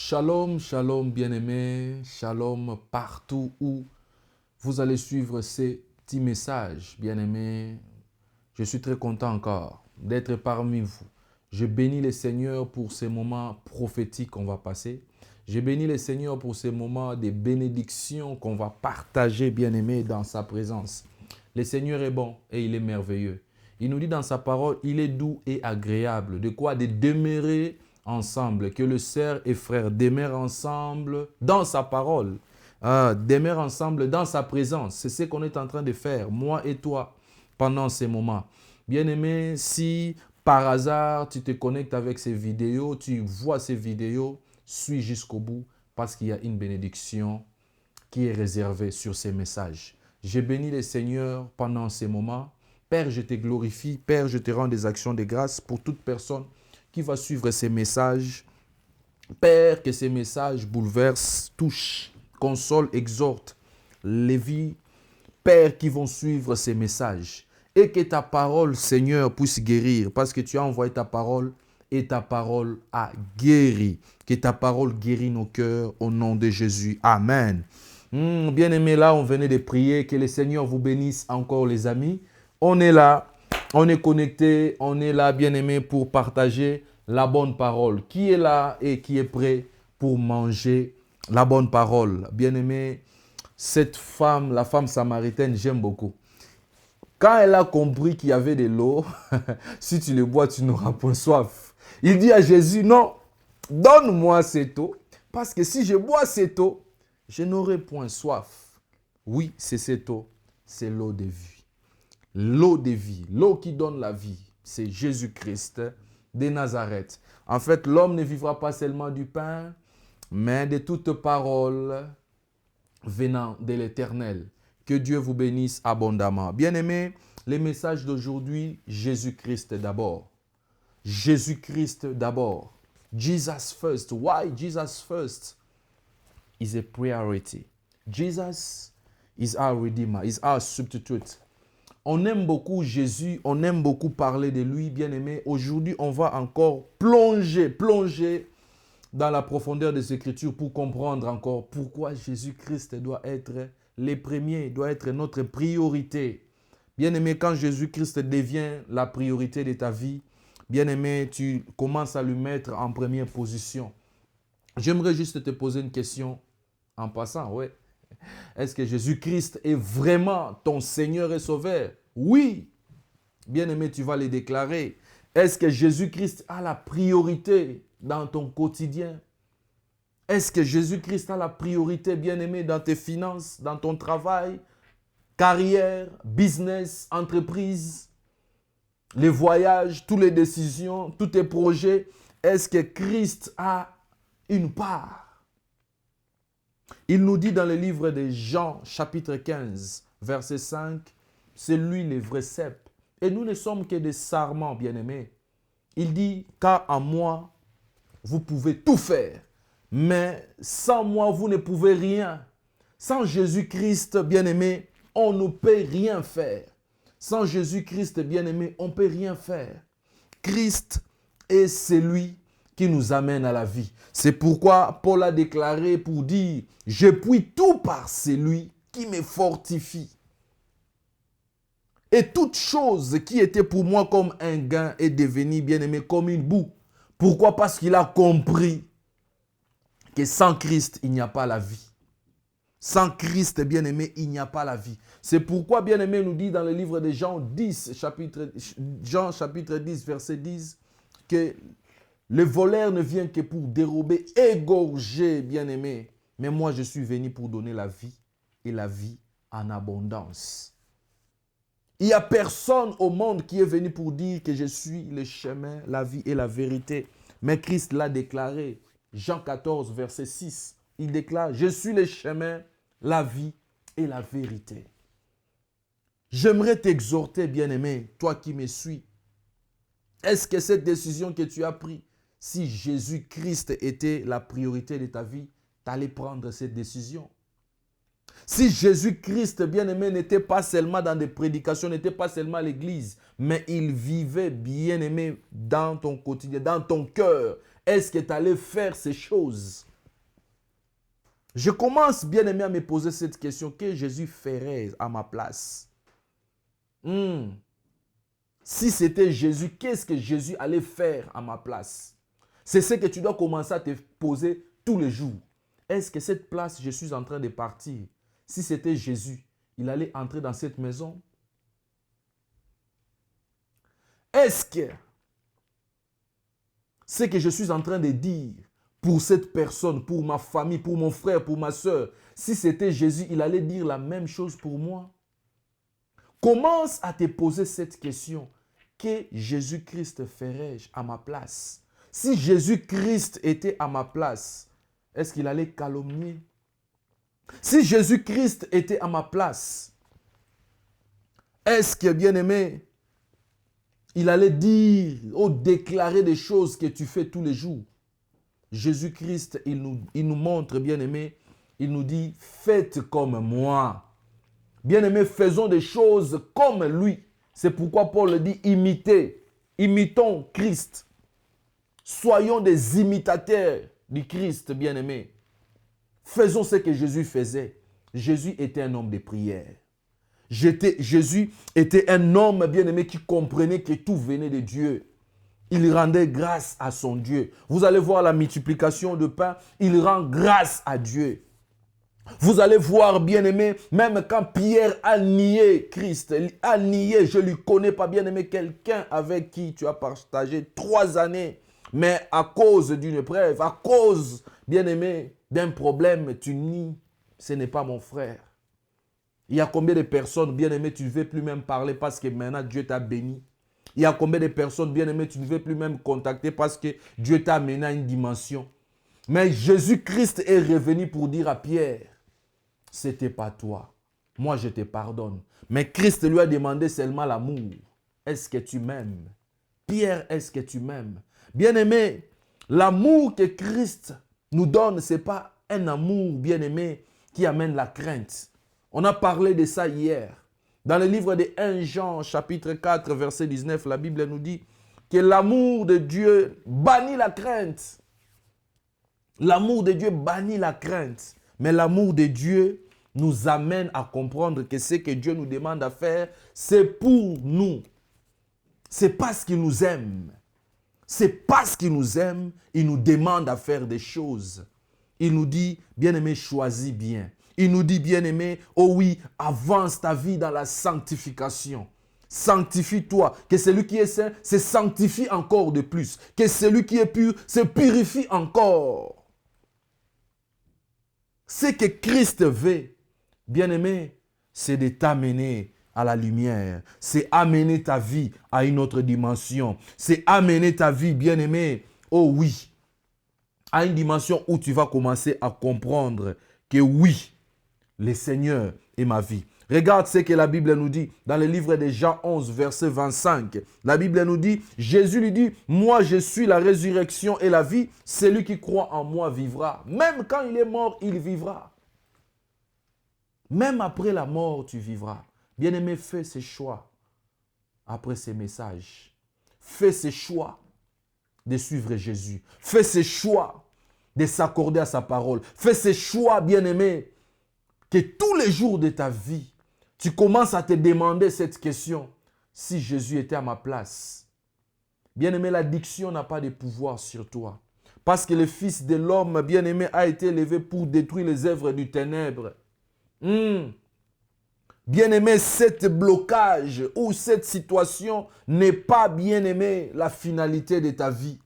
Shalom, shalom bien-aimés, shalom partout où vous allez suivre ces petits messages, bien-aimés. Je suis très content encore d'être parmi vous. Je bénis le Seigneur pour ces moments prophétiques qu'on va passer. Je bénis le Seigneur pour ces moments de bénédiction qu'on va partager, bien-aimés, dans sa présence. Le Seigneur est bon et il est merveilleux. Il nous dit dans sa parole, il est doux et agréable. De quoi? De demeurer ensemble. Que le sœur et frère demeurent ensemble dans sa parole. Demeurent ensemble dans sa présence. C'est ce qu'on est en train de faire, moi et toi, pendant ces moments. Bien-aimé, si par hasard tu te connectes avec ces vidéos, tu vois ces vidéos, suis jusqu'au bout parce qu'il y a une bénédiction qui est réservée sur ces messages. Je bénis le Seigneur pendant ces moments. Père, je te glorifie. Père, je te rends des actions de grâce pour toute personne qui va suivre ces messages. Père, que ces messages bouleversent, touchent, consolent, exhortent les vies. Père, qui vont suivre ces messages. Et que ta parole, Seigneur, puisse guérir. Parce que tu as envoyé ta parole et ta parole a guéri. Que ta parole guérit nos cœurs au nom de Jésus. Amen. Bien-aimés, là, on venait de prier. Que le Seigneur vous bénisse encore, les amis. On est là, on est connecté, on est là, bien-aimés, pour partager la bonne parole. Qui est là et qui est prêt pour manger la bonne parole? Bien-aimés, cette femme, la femme samaritaine, j'aime beaucoup. Quand elle a compris qu'il y avait de l'eau, si tu le bois, tu n'auras point soif. Il dit à Jésus, non, donne-moi cette eau, parce que si je bois cette eau, je n'aurai point soif. Oui, c'est cette eau, c'est l'eau de vie. L'eau de vie, l'eau qui donne la vie, c'est Jésus-Christ de Nazareth. En fait, l'homme ne vivra pas seulement du pain, mais de toute parole venant de l'Éternel. Que Dieu vous bénisse abondamment. Bien-aimés, les messages d'aujourd'hui, Jésus-Christ d'abord. Jésus-Christ d'abord. Jesus first. Why Jesus first? Is a priority. Jesus is our Redeemer, is our substitute. On aime beaucoup Jésus, on aime beaucoup parler de lui, bien-aimé. Aujourd'hui, on va encore plonger dans la profondeur des Écritures pour comprendre encore pourquoi Jésus-Christ doit être le premier, doit être notre priorité. Bien-aimé, quand Jésus-Christ devient la priorité de ta vie, bien-aimé, tu commences à lui mettre en première position. J'aimerais juste te poser une question en passant, ouais. Est-ce que Jésus-Christ est vraiment ton Seigneur et Sauveur? Oui. Bien-aimé, tu vas le déclarer. Est-ce que Jésus-Christ a la priorité dans ton quotidien? Est-ce que Jésus-Christ a la priorité, bien-aimé, dans tes finances, dans ton travail, carrière, business, entreprise, les voyages, toutes les décisions, tous tes projets? Est-ce que Christ a une part? Il nous dit dans le livre de Jean, chapitre 15, verset 5, c'est lui le vrai cep. Et nous ne sommes que des sarments, bien-aimés. Il dit, car en moi, vous pouvez tout faire. Mais sans moi, vous ne pouvez rien. Sans Jésus-Christ, bien-aimé, on ne peut rien faire. Sans Jésus-Christ, bien-aimé, on ne peut rien faire. Christ est celui qui nous amène à la vie. C'est pourquoi Paul a déclaré pour dire, je puis tout par celui qui me fortifie. Et toute chose qui était pour moi comme un gain est devenue, bien-aimé, comme une boue. Pourquoi? Parce qu'il a compris que sans Christ, il n'y a pas la vie. Sans Christ, bien-aimé, il n'y a pas la vie. C'est pourquoi, bien-aimé, nous dit dans le livre de Jean 10, Jean chapitre 10, verset 10, que le voleur ne vient que pour dérober, égorger, bien-aimé. Mais moi, je suis venu pour donner la vie et la vie en abondance. Il n'y a personne au monde qui est venu pour dire que je suis le chemin, la vie et la vérité. Mais Christ l'a déclaré. Jean 14, verset 6. Il déclare, je suis le chemin, la vie et la vérité. J'aimerais t'exhorter, bien-aimé, toi qui me suis. Est-ce que cette décision que tu as prise, si Jésus-Christ était la priorité de ta vie, tu allais prendre cette décision? Si Jésus-Christ, bien-aimé, n'était pas seulement dans des prédications, n'était pas seulement à l'église, mais il vivait, bien-aimé, dans ton quotidien, dans ton cœur, est-ce que tu allais faire ces choses? Je commence, bien aimé, à me poser cette question. Que Jésus ferait à ma place? Si c'était Jésus, qu'est-ce que Jésus allait faire à ma place? C'est ce que tu dois commencer à te poser tous les jours. Est-ce que cette place, je suis en train de partir? Si c'était Jésus, il allait entrer dans cette maison? Est-ce que ce que je suis en train de dire pour cette personne, pour ma famille, pour mon frère, pour ma soeur, si c'était Jésus, il allait dire la même chose pour moi? Commence à te poser cette question. Que Jésus-Christ ferais-je à ma place? Si Jésus-Christ était à ma place, est-ce qu'il allait calomnier? Si Jésus-Christ était à ma place, est-ce que, bien-aimé, il allait dire ou déclarer des choses que tu fais tous les jours? Jésus-Christ, il nous montre, bien-aimé, il nous dit, faites comme moi. Bien-aimé, faisons des choses comme lui. C'est pourquoi Paul dit, imitez, imitons Christ. Soyons des imitateurs du Christ, bien-aimé. Faisons ce que Jésus faisait. Jésus était un homme de prière. Jésus était un homme, bien-aimé, qui comprenait que tout venait de Dieu. Il rendait grâce à son Dieu. Vous allez voir la multiplication de pain. Il rend grâce à Dieu. Vous allez voir, bien-aimé, même quand Pierre a nié Christ, a nié, je ne lui connais pas, bien-aimé, quelqu'un avec qui tu as partagé 3 années, mais à cause d'une épreuve, à cause, bien-aimé, d'un problème, tu nies, ce n'est pas mon frère. Il y a combien de personnes, bien-aimé, tu ne veux plus même parler parce que maintenant Dieu t'a béni. Il y a combien de personnes, bien-aimé, tu ne veux plus même contacter parce que Dieu t'a amené à une dimension. Mais Jésus-Christ est revenu pour dire à Pierre, c'était pas toi. Moi, je te pardonne. Mais Christ lui a demandé seulement l'amour. Est-ce que tu m'aimes? Pierre, est-ce que tu m'aimes? Bien-aimé, l'amour que Christ nous donne, ce n'est pas un amour, bien-aimé, qui amène la crainte. On a parlé de ça hier. Dans le livre de 1 Jean, chapitre 4, verset 19, la Bible nous dit que l'amour de Dieu bannit la crainte. L'amour de Dieu bannit la crainte. Mais l'amour de Dieu nous amène à comprendre que ce que Dieu nous demande à faire, c'est pour nous. C'est parce qu'il nous aime. C'est parce qu'il nous aime, il nous demande à faire des choses. Il nous dit, bien-aimé, choisis bien. Il nous dit, bien-aimé, oh oui, avance ta vie dans la sanctification. Sanctifie-toi. Que celui qui est saint se sanctifie encore de plus. Que celui qui est pur se purifie encore. Ce que Christ veut, bien-aimé, c'est de t'amener à la lumière. C'est amener ta vie à une autre dimension. C'est amener ta vie, bien-aimé, oh oui, à une dimension où tu vas commencer à comprendre que oui, le Seigneur est ma vie. Regarde ce que la Bible nous dit dans le livre de Jean 11, verset 25. La Bible nous dit, Jésus lui dit, moi je suis la résurrection et la vie. Celui qui croit en moi vivra. Même quand il est mort, il vivra. Même après la mort, tu vivras. Bien-aimé, fais ce choix après ces messages. Fais ce choix de suivre Jésus. Fais ce choix de s'accorder à sa parole. Fais ce choix, bien-aimé, que tous les jours de ta vie, tu commences à te demander cette question. Si Jésus était à ma place, bien-aimé, l'addiction n'a pas de pouvoir sur toi. Parce que le Fils de l'homme, bien-aimé, a été élevé pour détruire les œuvres du ténèbre. Bien-aimé, cet blocage ou cette situation n'est pas, bien-aimé, la finalité de ta vie.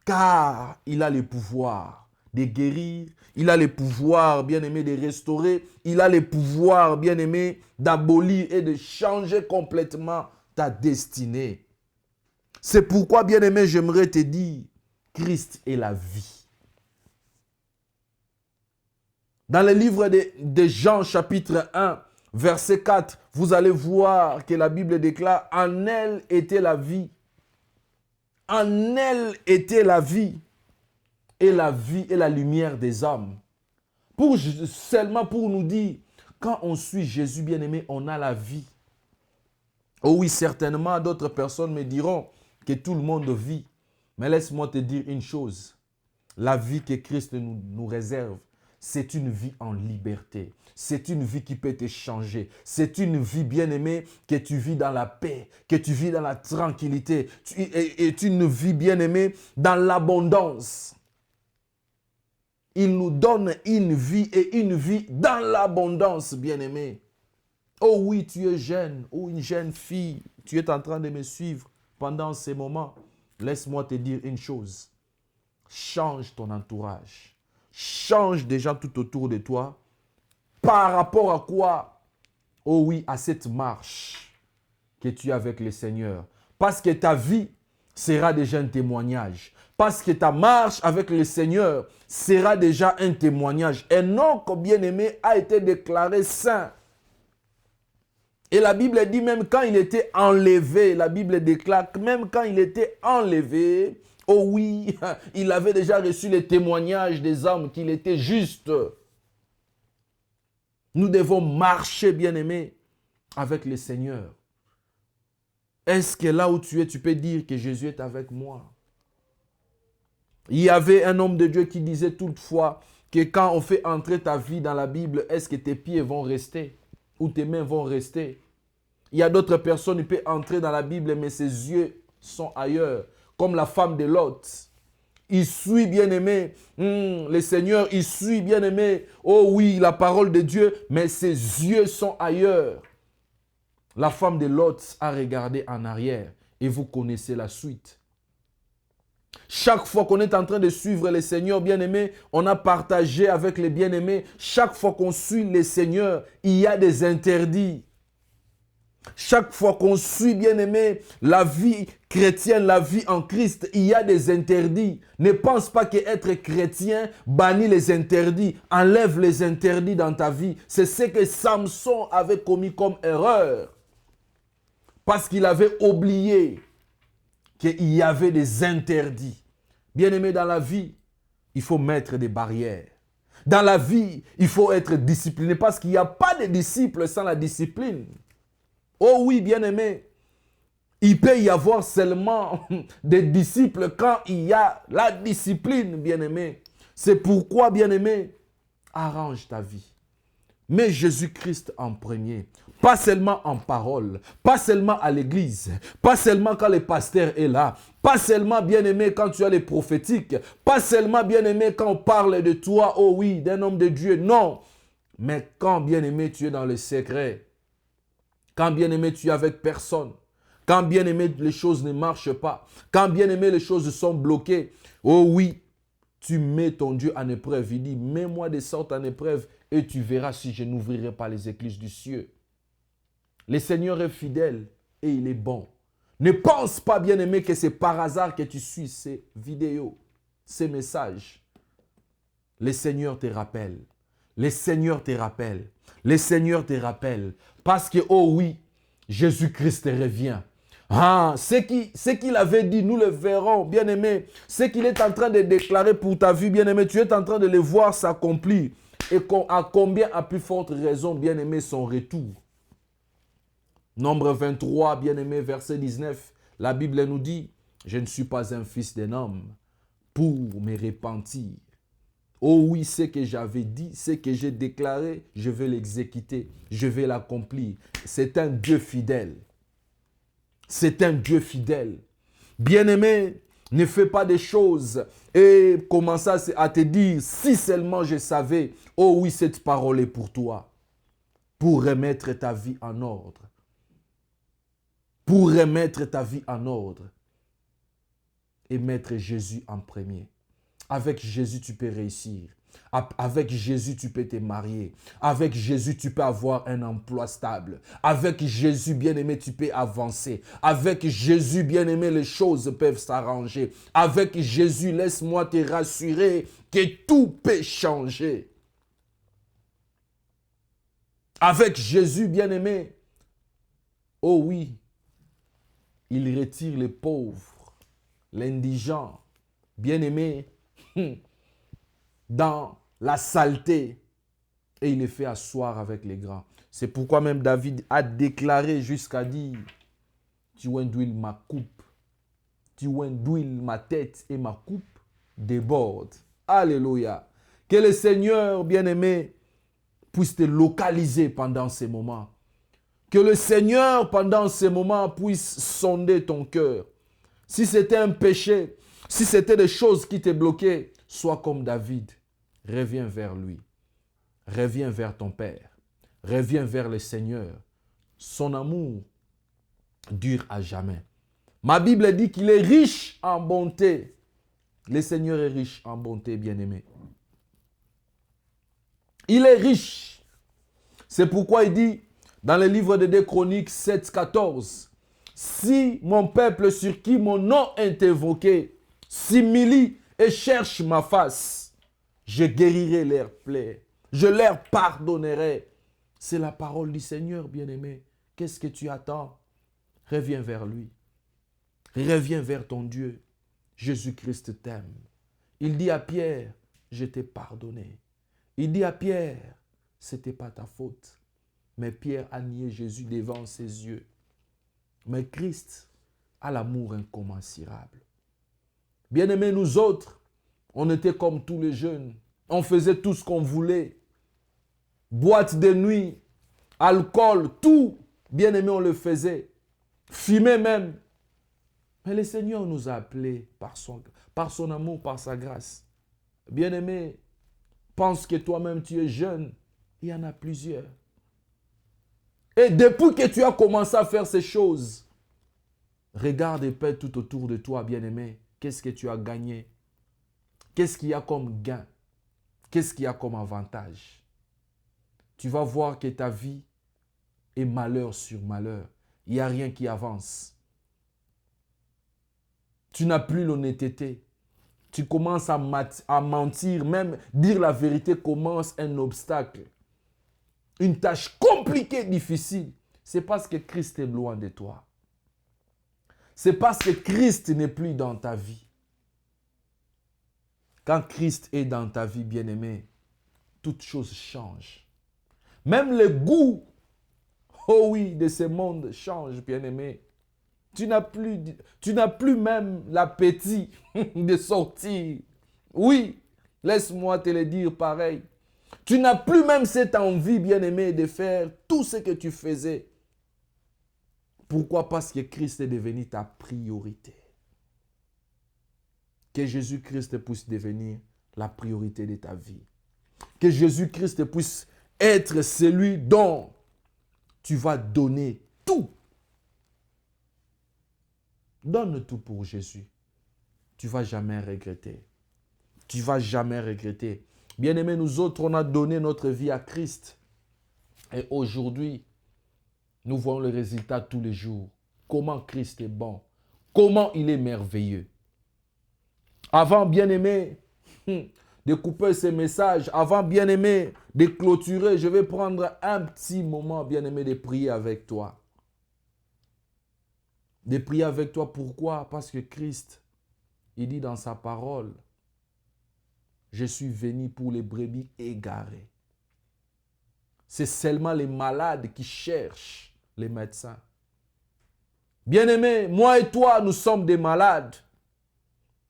Car il a le pouvoir de guérir, il a le pouvoir, bien-aimé, de restaurer, il a le pouvoir, bien-aimé, d'abolir et de changer complètement ta destinée. C'est pourquoi, bien-aimé, j'aimerais te dire, Christ est la vie. Dans le livre de Jean, chapitre 1, verset 4, vous allez voir que la Bible déclare, en elle était la vie. En elle était la vie. Et la vie est la lumière des hommes. Seulement pour nous dire, quand on suit Jésus bien-aimé, on a la vie. Oh oui, certainement, d'autres personnes me diront que tout le monde vit. Mais laisse-moi te dire une chose. La vie que Christ nous réserve, c'est une vie en liberté. C'est une vie qui peut te changer. C'est une vie, bien-aimée, que tu vis dans la paix, que tu vis dans la tranquillité. Et une vie, bien-aimée, dans l'abondance. Il nous donne une vie et une vie dans l'abondance, bien-aimé. Oh oui, tu es jeune, ou une jeune fille, tu es en train de me suivre pendant ces moments. Laisse-moi te dire une chose. Change ton entourage. Change des gens tout autour de toi. Par rapport à quoi? Oh oui, à cette marche que tu as avec le Seigneur. Parce que ta vie sera déjà un témoignage. Parce que ta marche avec le Seigneur sera déjà un témoignage. Enoch, bien-aimé, a été déclaré saint. Et la Bible dit même quand il était enlevé, la Bible déclare que même quand il était enlevé, oh oui, il avait déjà reçu le témoignage des hommes qu'il était juste. Nous devons marcher, bien-aimés, avec le Seigneur. Est-ce que là où tu es, tu peux dire que Jésus est avec moi? Il y avait un homme de Dieu qui disait toutefois que quand on fait entrer ta vie dans la Bible, est-ce que tes pieds vont rester ou tes mains vont rester? Il y a d'autres personnes qui peuvent entrer dans la Bible, mais ses yeux sont ailleurs, comme la femme de Lot. Il suit, bien-aimé, le Seigneur, il suit, bien-aimé, oh oui, la parole de Dieu, mais ses yeux sont ailleurs. La femme de Lot a regardé en arrière et vous connaissez la suite. Chaque fois qu'on est en train de suivre le Seigneur, bien-aimé, on a partagé avec les bien-aimés. Chaque fois qu'on suit le Seigneur, il y a des interdits. Chaque fois qu'on suit, bien-aimé, la vie chrétienne, la vie en Christ, il y a des interdits. Ne pense pas qu'être chrétien bannit les interdits, enlève les interdits dans ta vie. C'est ce que Samson avait commis comme erreur. Parce qu'il avait oublié qu'il y avait des interdits. Bien-aimé, dans la vie, il faut mettre des barrières. Dans la vie, il faut être discipliné parce qu'il n'y a pas de disciple sans la discipline. Oh oui, bien-aimé, il peut y avoir seulement des disciples quand il y a la discipline, bien-aimé. C'est pourquoi, bien-aimé, arrange ta vie. Mets Jésus-Christ en premier. Pas seulement en parole, pas seulement à l'église, pas seulement quand le pasteur est là, pas seulement, bien-aimé, quand tu as les prophétiques, pas seulement, bien-aimé, quand on parle de toi, oh oui, d'un homme de Dieu, non. Mais quand, bien-aimé, tu es dans le secret, quand, bien-aimé, tu es avec personne, quand, bien-aimé, les choses ne marchent pas, quand, bien-aimé, les choses sont bloquées, oh oui, tu mets ton Dieu en épreuve. Il dit, mets-moi de sorte en épreuve et tu verras si je n'ouvrirai pas les écluses du ciel. Le Seigneur est fidèle et il est bon. Ne pense pas, bien-aimé, que c'est par hasard que tu suis ces vidéos, ces messages. Le Seigneur te rappelle. Le Seigneur te rappelle. Le Seigneur te rappelle. Parce que, oh oui, Jésus-Christ revient. Ah, ce qu'il avait dit, nous le verrons, bien-aimé. Ce qu'il est en train de déclarer pour ta vie, bien-aimé, tu es en train de le voir s'accomplir. Et à combien, à plus forte raison, bien-aimé, son retour. Nombre 23, bien-aimé, verset 19, la Bible nous dit, « Je ne suis pas un fils d'un homme pour me repentir. Oh oui, ce que j'avais dit, ce que j'ai déclaré, je vais l'exécuter, je vais l'accomplir. » C'est un Dieu fidèle. C'est un Dieu fidèle. Bien-aimé, ne fais pas des choses et commence à te dire, si seulement je savais, oh oui, cette parole est pour toi, pour remettre ta vie en ordre. Pour remettre ta vie en ordre et mettre Jésus en premier. Avec Jésus, tu peux réussir. Avec Jésus, tu peux te marier. Avec Jésus, tu peux avoir un emploi stable. Avec Jésus, bien-aimé, tu peux avancer. Avec Jésus, bien-aimé, les choses peuvent s'arranger. Avec Jésus, laisse-moi te rassurer que tout peut changer. Avec Jésus, bien-aimé, oh oui, il retire les pauvres, l'indigent, bien-aimé, dans la saleté et il les fait asseoir avec les grands. C'est pourquoi même David a déclaré jusqu'à dire, tu ondouilles ma coupe, tu ondouilles ma tête et ma coupe, déborde. Alléluia. Que le Seigneur, bien-aimé, puisse te localiser pendant ces moments. Que le Seigneur, pendant ces moments, puisse sonder ton cœur. Si c'était un péché, si c'était des choses qui te bloquaient, sois comme David. Reviens vers lui. Reviens vers ton Père. Reviens vers le Seigneur. Son amour dure à jamais. Ma Bible dit qu'il est riche en bonté. Le Seigneur est riche en bonté, bien-aimé. Il est riche. C'est pourquoi il dit dans le livre de 2 Chroniques 7, 14, « Si mon peuple sur qui mon nom est évoqué s'humilie et cherche ma face, je guérirai leurs plaies, je leur pardonnerai. » C'est la parole du Seigneur, bien-aimé. Qu'est-ce que tu attends? Reviens vers lui. Reviens vers ton Dieu. Jésus-Christ t'aime. Il dit à Pierre, je t'ai pardonné. Il dit à Pierre, ce n'était pas ta faute. Mais Pierre a nié Jésus devant ses yeux. Mais Christ a l'amour incommensurable. Bien-aimés, nous autres, on était comme tous les jeunes. On faisait tout ce qu'on voulait. Boîte de nuit, alcool, tout. Bien-aimés, on le faisait. Fumer même. Mais le Seigneur nous a appelés par son amour, par sa grâce. Bien-aimé, pense que toi-même tu es jeune. Il y en a plusieurs. Et depuis que tu as commencé à faire ces choses, regarde et paie tout autour de toi, bien-aimé. Qu'est-ce que tu as gagné? Qu'est-ce qu'il y a comme gain? Qu'est-ce qu'il y a comme avantage? Tu vas voir que ta vie est malheur sur malheur. Il n'y a rien qui avance. Tu n'as plus l'honnêteté. Tu commences à mentir, même dire la vérité commence un obstacle. Une tâche compliquée, difficile. C'est parce que Christ est loin de toi. C'est parce que Christ n'est plus dans ta vie. Quand Christ est dans ta vie, bien-aimé, toutes choses changent. Même le goût, oh oui, de ce monde change, bien-aimé. Tu n'as plus même l'appétit de sortir. Oui, laisse-moi te le dire pareil. Tu n'as plus même cette envie, bien-aimé, de faire tout ce que tu faisais. Pourquoi? Parce que Christ est devenu ta priorité. Que Jésus-Christ puisse devenir la priorité de ta vie. Que Jésus-Christ puisse être celui dont tu vas donner tout. Donne tout pour Jésus. Tu ne vas jamais regretter. Tu ne vas jamais regretter. Bien-aimés, nous autres, on a donné notre vie à Christ. Et aujourd'hui, nous voyons le résultat tous les jours. Comment Christ est bon. Comment il est merveilleux. Avant, bien-aimé, de couper ces messages, avant, bien-aimé, de clôturer, je vais prendre un petit moment, bien-aimé, de prier avec toi. De prier avec toi, pourquoi? Parce que Christ, il dit dans sa parole, je suis venu pour les brebis égarées. C'est seulement les malades qui cherchent les médecins. Bien-aimés, moi et toi, nous sommes des malades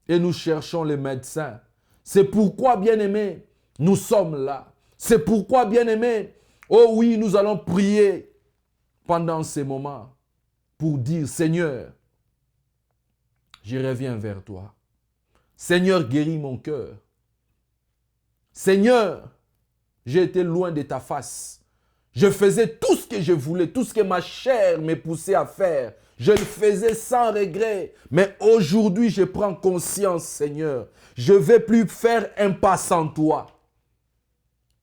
et nous cherchons les médecins. C'est pourquoi, bien-aimés, nous sommes là. C'est pourquoi, bien-aimés, oh oui, nous allons prier pendant ces moments pour dire, Seigneur, je reviens vers toi. Seigneur, guéris mon cœur. Seigneur, j'ai été loin de ta face. Je faisais tout ce que je voulais, tout ce que ma chair me poussait à faire. Je le faisais sans regret. Mais aujourd'hui, je prends conscience, Seigneur. Je ne vais plus faire un pas sans toi.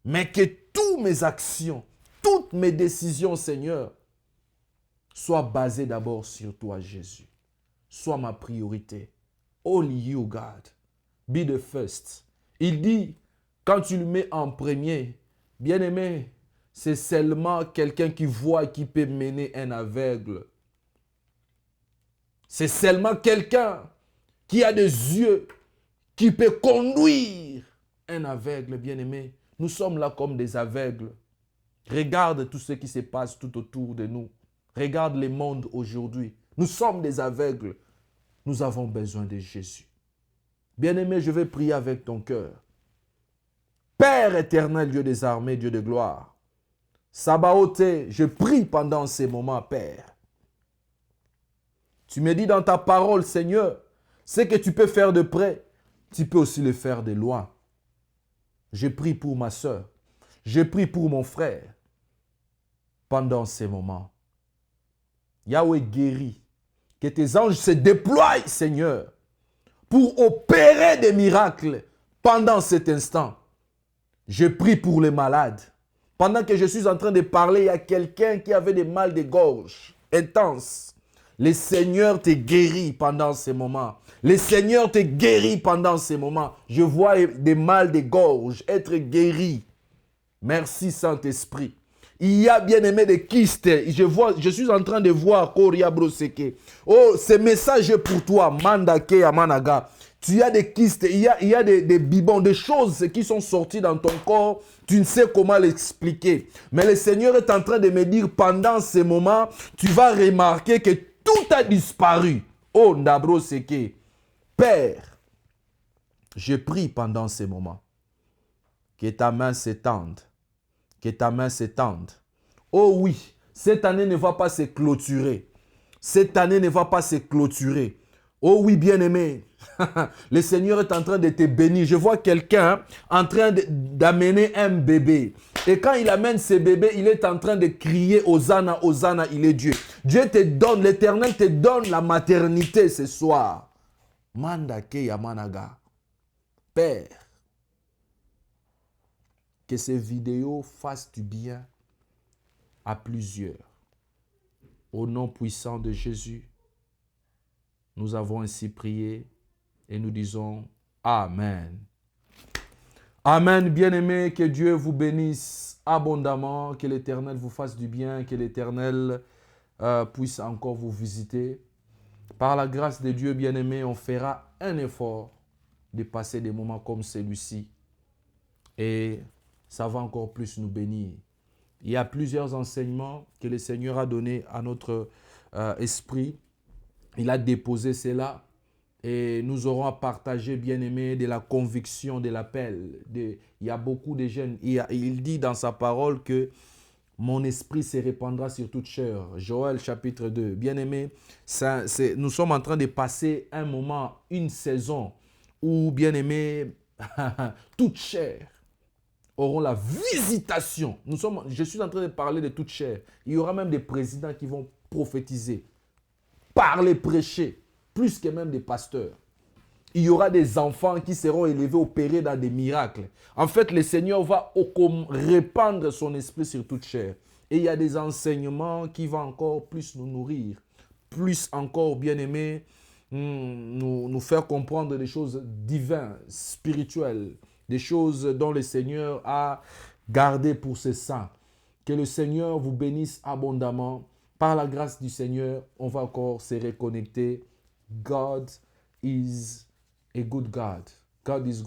Mais que toutes mes actions, toutes mes décisions, Seigneur, soient basées d'abord sur toi, Jésus. Sois ma priorité. Only you, God. Be the first. Il dit, quand tu le mets en premier, bien-aimé, c'est seulement quelqu'un qui voit et qui peut mener un aveugle. C'est seulement quelqu'un qui a des yeux qui peut conduire un aveugle, bien-aimé. Nous sommes là comme des aveugles. Regarde tout ce qui se passe tout autour de nous. Regarde le monde aujourd'hui. Nous sommes des aveugles. Nous avons besoin de Jésus. Bien-aimé, je vais prier avec ton cœur. Père éternel, Dieu des armées, Dieu de gloire, Sabaoth, je prie pendant ces moments, Père. Tu me dis dans ta parole, Seigneur, ce que tu peux faire de près, tu peux aussi le faire de loin. Je prie pour ma soeur, je prie pour mon frère pendant ces moments. Yahweh guérit, que tes anges se déploient, Seigneur, pour opérer des miracles pendant cet instant. Je prie pour les malades. Pendant que je suis en train de parler, il y a quelqu'un qui avait des mal de gorge intenses. Le Seigneur te guérit pendant ces moments. Le Seigneur te guérit pendant ces moments. Je vois des mal de gorge être guéris. Merci Saint-Esprit. Il y a bien aimé des kystes. Je suis en train de voir Koria Broseke. Oh, ce message est pour toi, Mandake Amanaga. Tu as des kystes, il y a des bibons, des choses qui sont sorties dans ton corps. Tu ne sais comment l'expliquer. Mais le Seigneur est en train de me dire, pendant ces moments, tu vas remarquer que tout a disparu. Oh, Ndabro Seke. Père, je prie pendant ces moments. Que ta main s'étende. Que ta main s'étende. Oh oui, cette année ne va pas se clôturer. Cette année ne va pas se clôturer. Oh oui, bien-aimé, le Seigneur est en train de te bénir. Je vois quelqu'un en train d'amener un bébé. Et quand il amène ce bébé, il est en train de crier Hosanna, Hosanna, il est Dieu. Dieu te donne, l'Éternel te donne la maternité ce soir. Mandake Yamanaga. Père, que ces vidéos fassent du bien à plusieurs. Au nom puissant de Jésus, nous avons ainsi prié et nous disons Amen. Amen, bien-aimés, que Dieu vous bénisse abondamment, que l'Éternel vous fasse du bien, que l'Éternel puisse encore vous visiter. Par la grâce de Dieu, bien-aimés, on fera un effort de passer des moments comme celui-ci. Et ça va encore plus nous bénir. Il y a plusieurs enseignements que le Seigneur a donnés à notre esprit. Il a déposé cela et nous aurons à partager, bien-aimés, de la conviction, de l'appel. Il y a beaucoup de jeunes. Il dit dans sa parole que mon esprit se répandra sur toute chair. Joël chapitre 2. Bien-aimés, nous sommes en train de passer un moment, une saison où, bien-aimés, toute chair auront la visitation. Je suis en train de parler de toute chair. Il y aura même des présidents qui vont prophétiser, parler, prêcher, plus que même des pasteurs. Il y aura des enfants qui seront élevés, opérés dans des miracles. En fait, le Seigneur va répandre son esprit sur toute chair. Et il y a des enseignements qui vont encore plus nous nourrir, plus encore, bien-aimés, nous faire comprendre des choses divines, spirituelles, des choses dont le Seigneur a gardé pour ses saints. Que le Seigneur vous bénisse abondamment. Par la grâce du Seigneur, on va encore se reconnecter. God is a good God. God is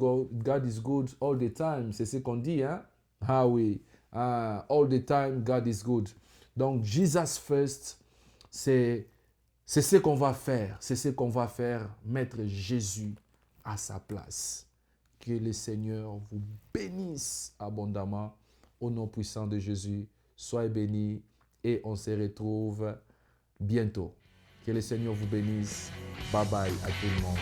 good all the time. C'est ce qu'on dit, hein? Ah oui. All the time, God is good. Donc, Jesus first, c'est ce qu'on va faire. C'est ce qu'on va faire, mettre Jésus à sa place. Que le Seigneur vous bénisse abondamment. Au nom puissant de Jésus, soyez bénis et on se retrouve bientôt. Que le Seigneur vous bénisse. Bye bye à tout le monde.